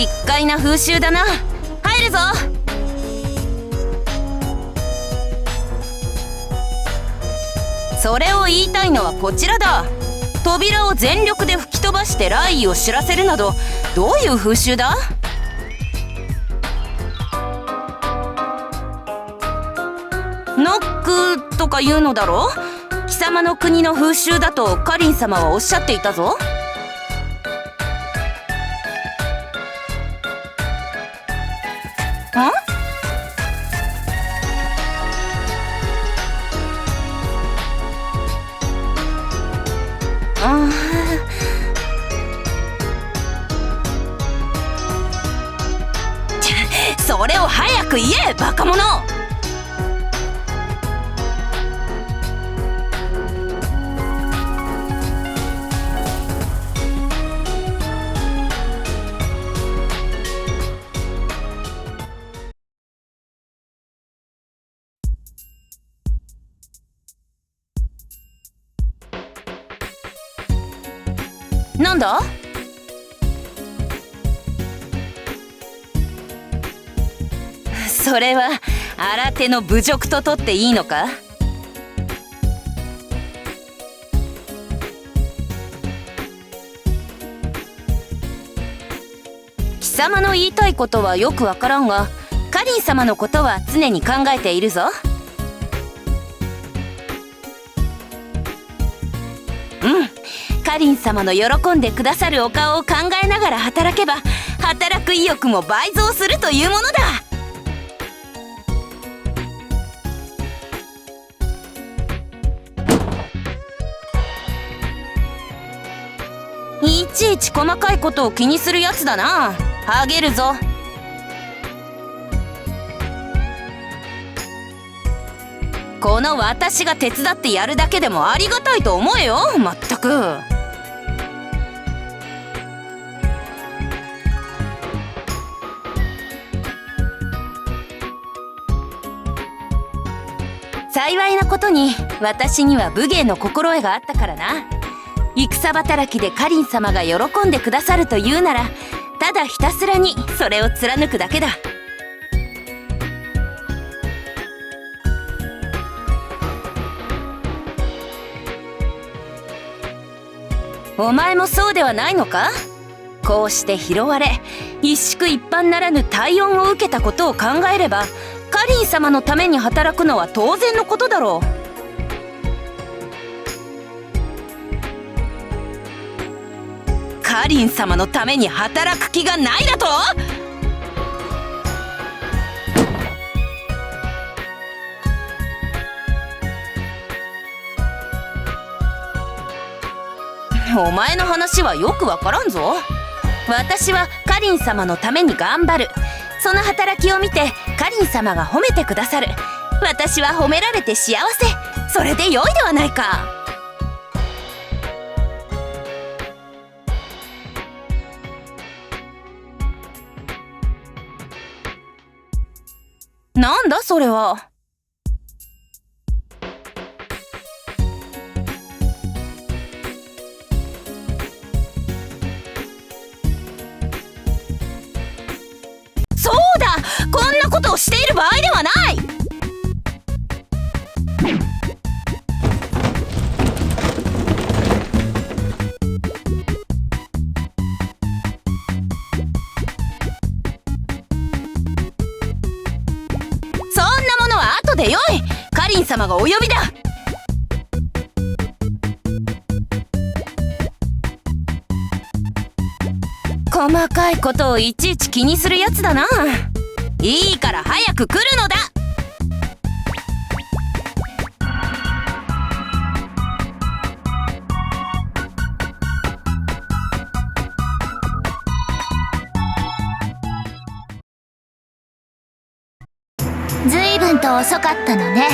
奇怪な風習だな。入るぞ。それを言いたいのはこちらだ。扉を全力で吹き飛ばして来意を知らせるなど、どういう風習だ？ノックとか言うのだろ？貴様の国の風習だとカリン様はおっしゃっていたぞ。ん？それを早く言え、バカ者！なんだ？それは新手の侮辱と取っていいのか？貴様の言いたいことはよくわからんが、カリン様のことは常に考えているぞ。カリン様の喜んでくださるお顔を考えながら働けば、働く意欲も倍増するというものだ。いちいち細かいことを気にするやつだな。あげるぞ。この私が手伝ってやるだけでもありがたいと思えよ。まったく。幸いなことに私には武芸の心得があったからな。戦働きでカリン様が喜んでくださるというなら、ただひたすらにそれを貫くだけだ。お前もそうではないのか？こうして拾われ、一宿一飯ならぬ体恩を受けたことを考えれば、カリン様のために働くのは当然のことだろう。カリン様のために働く気がないだと？お前の話はよくわからんぞ。私はカリン様のために頑張る。その働きを見てカリン様が褒めてくださる。私は褒められて幸せ。それで良いではないか。なんだそれは。そうだ、こんなことをしている場合ではない。そんなものは後でよい。カリン様がお呼びだ。細かいことをいちいち気にするやつだな。いいから早く来るのだ。ずいぶんと遅かったのね。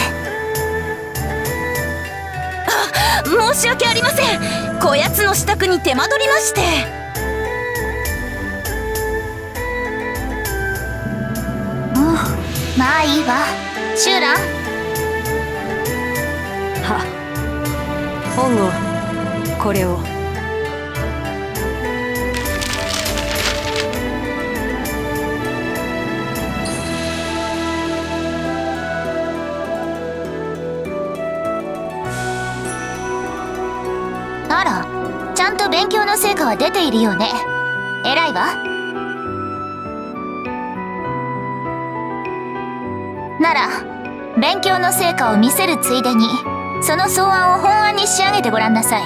申し訳ありません。こやつの支度に手間取りまして。まあいいわ。シューラン。本郷、これを。あら、ちゃんと勉強の成果は出ているよね。偉いわ。なら勉強の成果を見せるついでにその草案を本案に仕上げてごらんなさい。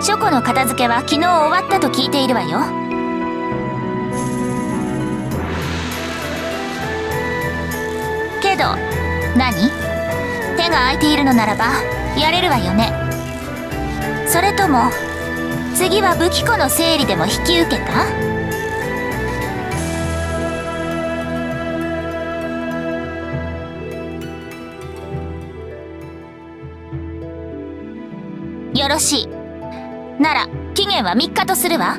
書庫の片付けは昨日終わったと聞いているわよ。けど何？手が空いているのならばやれるわよね。それとも次は武器庫の整理でも引き受けた？よろしい。なら期限は3日とするわ。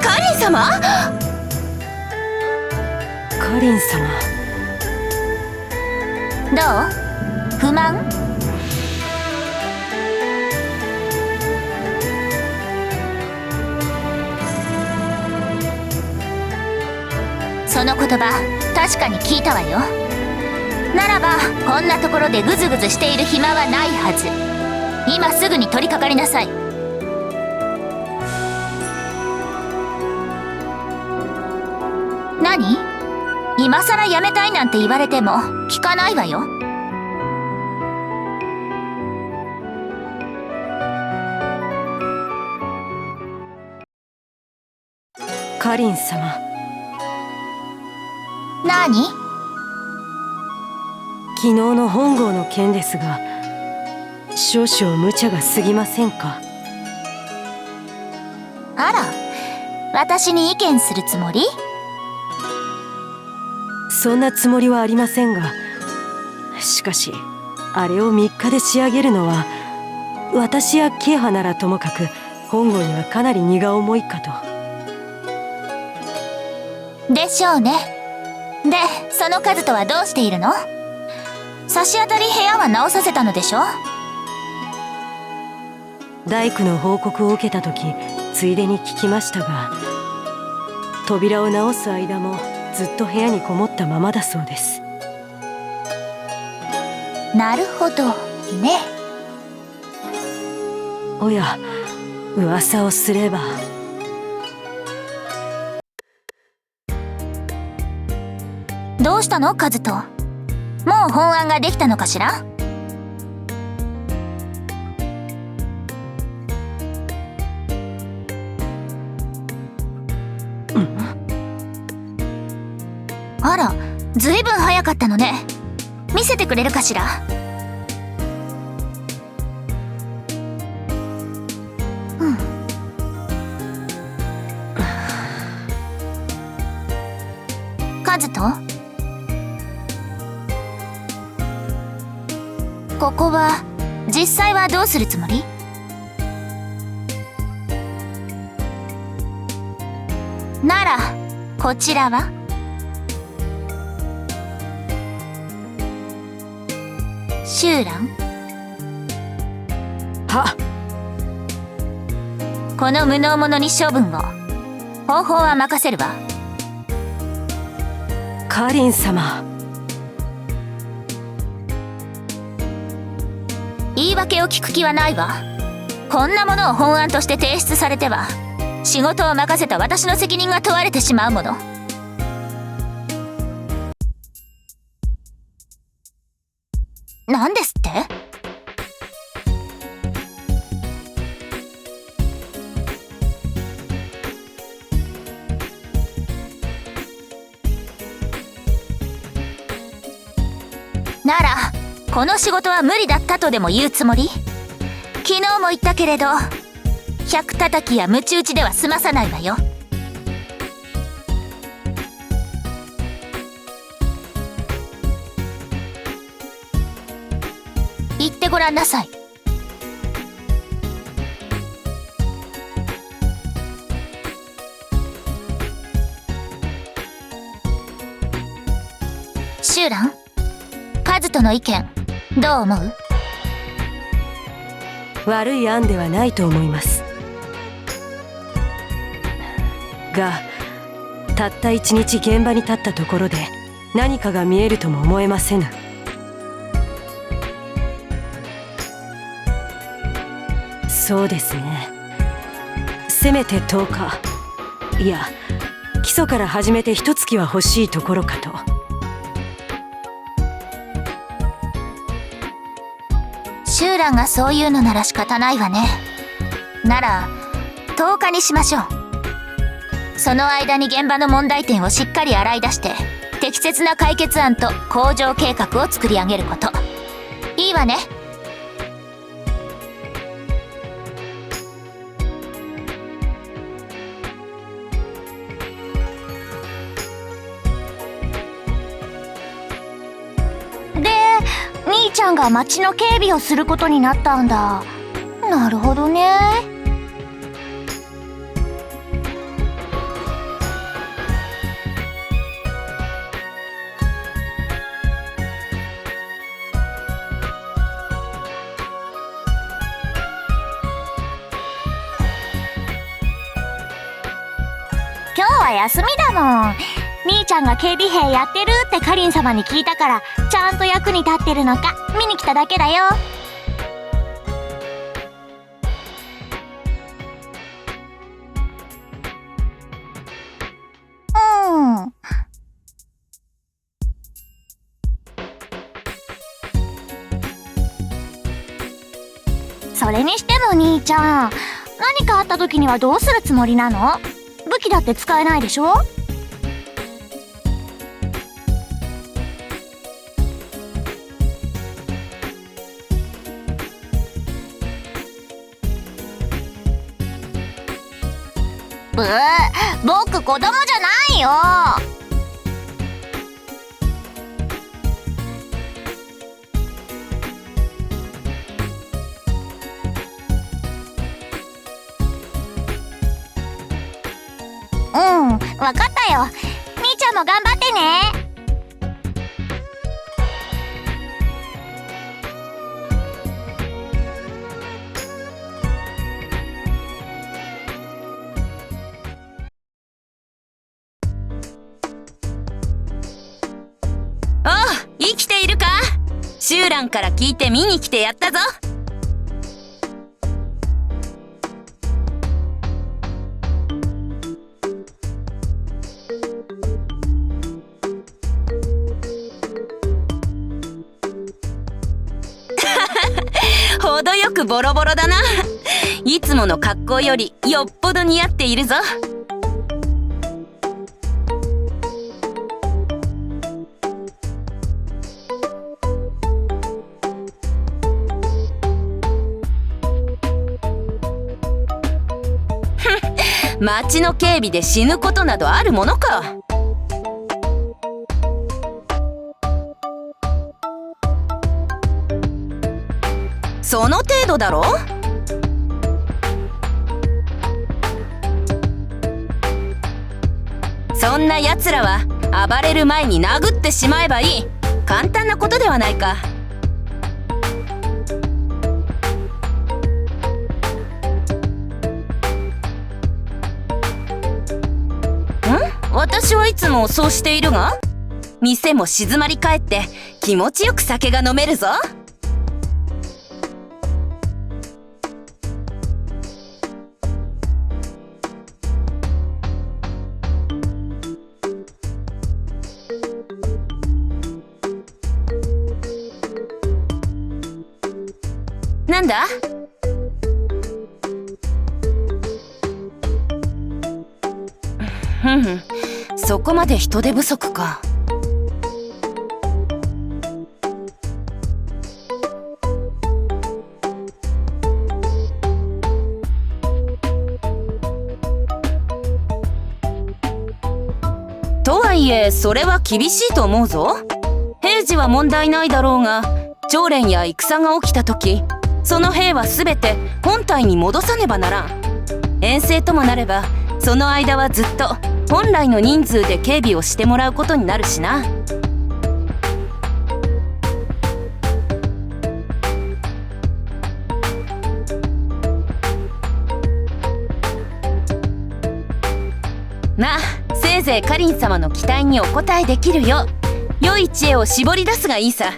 カリン様？カリン様。どう？不満？その言葉確かに聞いたわよ。ならばこんなところでグズグズしている暇はないはず。今すぐに取り掛かりなさい。何？今さらやめたいなんて言われても聞かないわよ。カリン様。何？昨日の本郷の件ですが、少々無茶が過ぎませんか？あら、私に意見するつもり？そんなつもりはありませんが、しかしあれを3日で仕上げるのは、私や慶派ならともかく本郷にはかなり荷が重いかと。でしょうね。で、その数とはどうしているの？差し当たり部屋は直させたのでしょ？大工の報告を受けた時、ついでに聞きましたが、扉を直す間もずっと部屋にこもったままだそうです。なるほどね。おや、噂をすれば。どうしたのカズト？もう本案ができたのかしら？あら、ずいぶん早かったのね。見せてくれるかしら？カズト？ここは実際はどうするつもり？ならこちらは？シュウラン？はっ。この無能者に処分を。方法は任せるわ。カリン様。言い訳を聞く気はないわ。こんなものを本案として提出されては仕事を任せた私の責任が問われてしまうもの。何ですって？ならこの仕事は無理だったとでも言うつもり？昨日も言ったけれど百叩きや鞭打ちでは済まさないわよ。言ってごらんなさい。シュウラン、カズトの意見どう思う？悪い案ではないと思います。がたった一日現場に立ったところで何かが見えるとも思えませぬ。そうですね、せめて10日、いや基礎から始めて1月は欲しいところかと。シュウランがそういうのなら仕方ないわね。なら10日にしましょう。その間に現場の問題点をしっかり洗い出して適切な解決案と向上計画を作り上げること。いいわね。で、兄ちゃんが町の警備をすることになったんだ。なるほどね。今日は休みだもん。兄ちゃんが警備兵やってるってカリン様に聞いたから、ちゃんと役に立ってるのか見に来ただけだよ。それにしても兄ちゃん、何かあった時にはどうするつもりなの？武器だって使えないでしょ？僕子供じゃないよ。わかったよ。みーちゃんも頑張ってね。おう、生きているか？シュウランから聞いて見に来てやったぞ。程よくボロボロだな。いつもの格好よりよっぽど似合っているぞ。町の警備で死ぬことなどあるものか。その程度だろ。そんな奴らは暴れる前に殴ってしまえばいい。簡単なことではないか。私はいつもそうしているが、店も静まり返って気持ちよく酒が飲めるぞ。なんだ？そこまで人手不足か。とはいえそれは厳しいと思うぞ。平時は問題ないだろうが、長練や戦が起きた時、その兵は全て本隊に戻さねばならん。遠征ともなればその間はずっと本来の人数で警備をしてもらうことになるしな。いぜいカリン様の期待にお応えできるよう良い知恵を絞り出すがいいさ。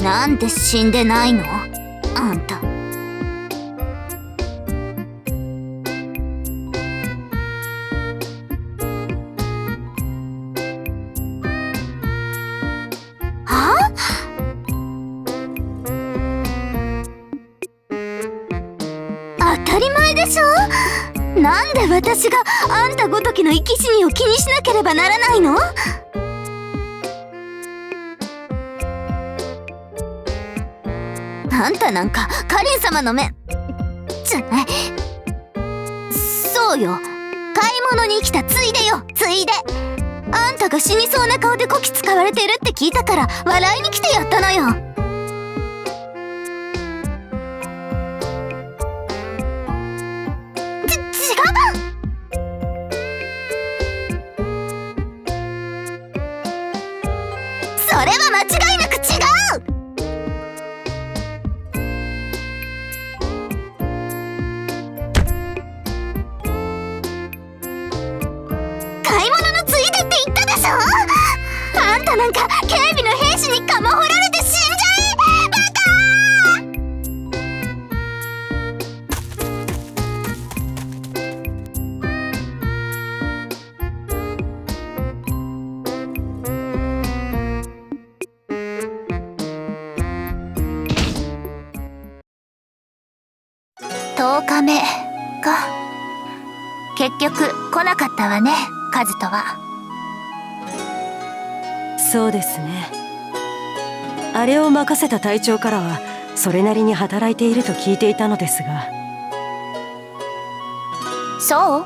なんで死んでないのあんた。は？当たり前でしょ。なんで私があんたごときの生き死にを気にしなければならないの？あんたなんかカリン様の目じゃない。そうよ、買い物に来たついでよ、ついで。あんたが死にそうな顔でこき使われてるって聞いたから笑いに来てやったのよ。違う。それは間違いなく違う。あんたなんか警備の兵士にかまほられて死んじゃえ！バカ！10日目か。結局来なかったわね、カズトは。そうですね。あれを任せた隊長からはそれなりに働いていると聞いていたのですが。そう？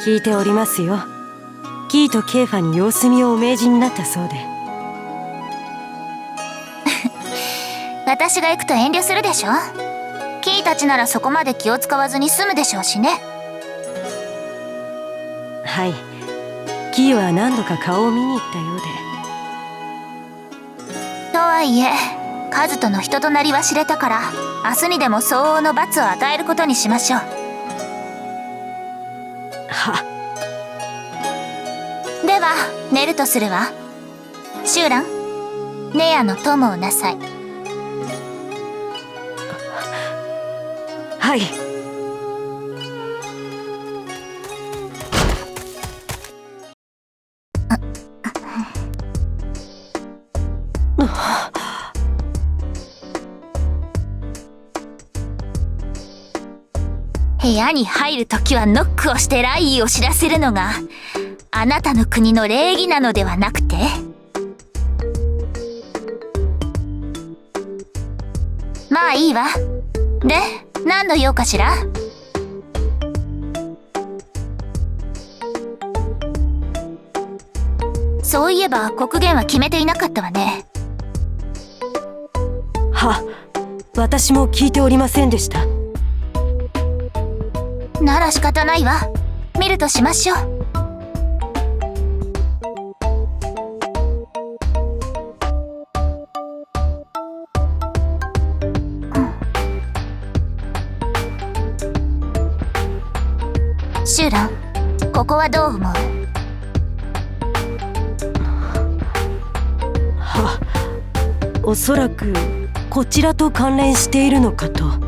聞いておりますよ。キーとケイファに様子見をお命じになったそうで。私が行くと遠慮するでしょ。キーたちならそこまで気を使わずに済むでしょうしね。はい、キーは何度か顔を見に行ったようで。とはいえカズとの人となりは知れたから、明日にでも相応の罰を与えることにしましょう。は。では寝るとするわ。シュウラン、ネアの友をなさい。はい。部屋に入るときはノックをして来意を知らせるのがあなたの国の礼儀なのではなくて？まあいいわ。で、何の用かしら？そういえば刻限は決めていなかったわね。は、私も聞いておりませんでした。なら仕方ないわ。見るとしましょう。シュウラン、ここはどう思う？は、おそらくこちらと関連しているのかと。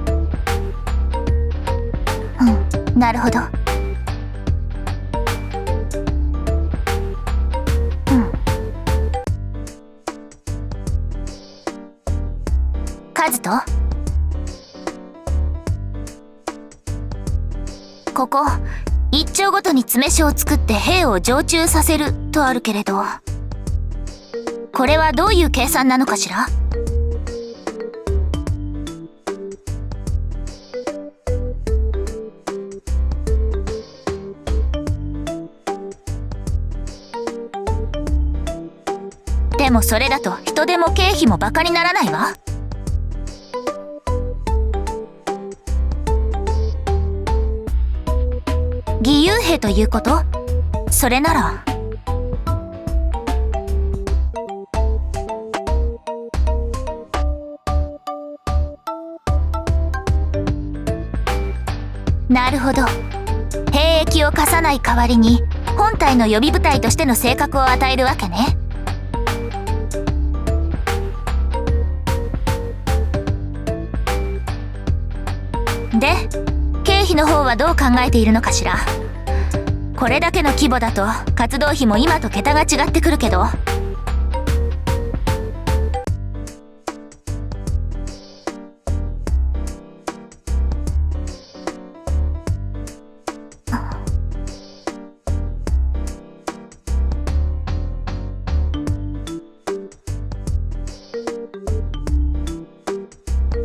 なるほど。ズト。ここ一丁ごとに詰め所を作って兵を常駐させるとあるけれど、これはどういう計算なのかしら。でもそれだと人手も経費もバカにならないわ。義勇兵ということ？それなら。なるほど。兵役を課さない代わりに本体の予備部隊としての性格を与えるわけね。で、経費の方はどう考えているのかしら。これだけの規模だと活動費も今と桁が違ってくるけど。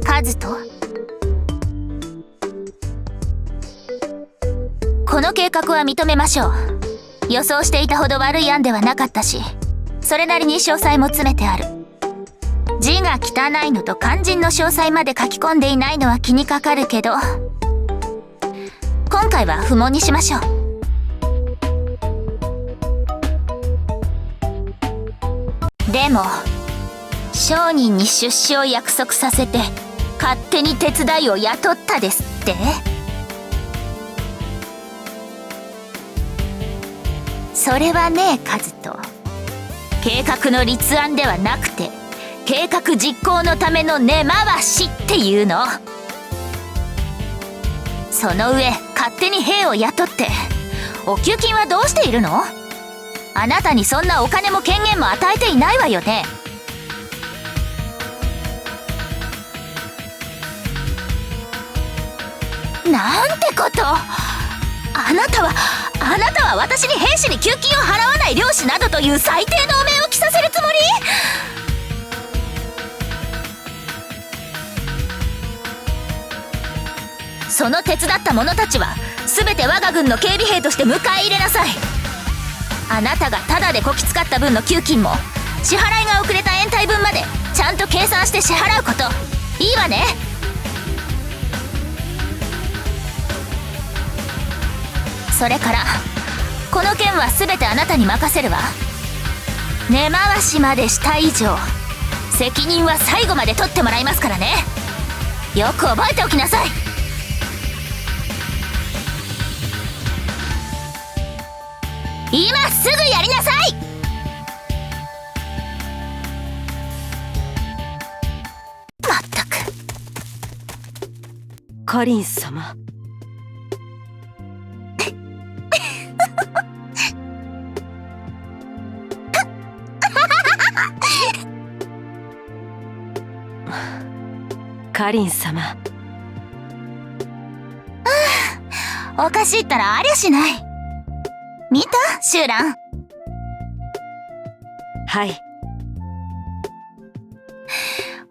カズト、この計画は認めましょう。予想していたほど悪い案ではなかったし、それなりに詳細も詰めてある。字が汚いのと肝心の詳細まで書き込んでいないのは気にかかるけど、今回は不問にしましょう。でも商人に出資を約束させて勝手に手伝いを雇ったですって？それはね、カズト、計画の立案ではなくて計画実行のための根回しっていうの。その上勝手に兵を雇ってお給金はどうしているの？あなたにそんなお金も権限も与えていないわよね。なんてこと。あなたは私に兵士に給金を払わない漁師などという最低のお面を着させるつもり？その手伝った者たちは全て我が軍の警備兵として迎え入れなさい。あなたがタダでこき使った分の給金も支払いが遅れた延滞分までちゃんと計算して支払うこと。いいわね。それからこの件は全てあなたに任せるわ。根回しまでした以上責任は最後まで取ってもらいますからね。よく覚えておきなさい。今すぐやりなさい。まったく。カリン様。カリン様。おかしいったらありゃしない。見た？シューラン。はい。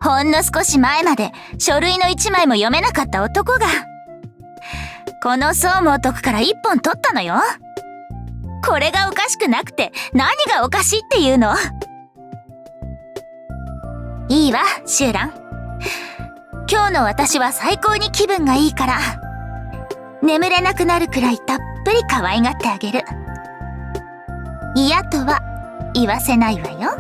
ほんの少し前まで書類の一枚も読めなかった男がこの総務を解くから一本取ったのよ。これがおかしくなくて何がおかしいっていうの？いいわ、シューラン。今日の私は最高に気分がいいから眠れなくなるくらいたっぷり可愛がってあげる。嫌とは言わせないわよ。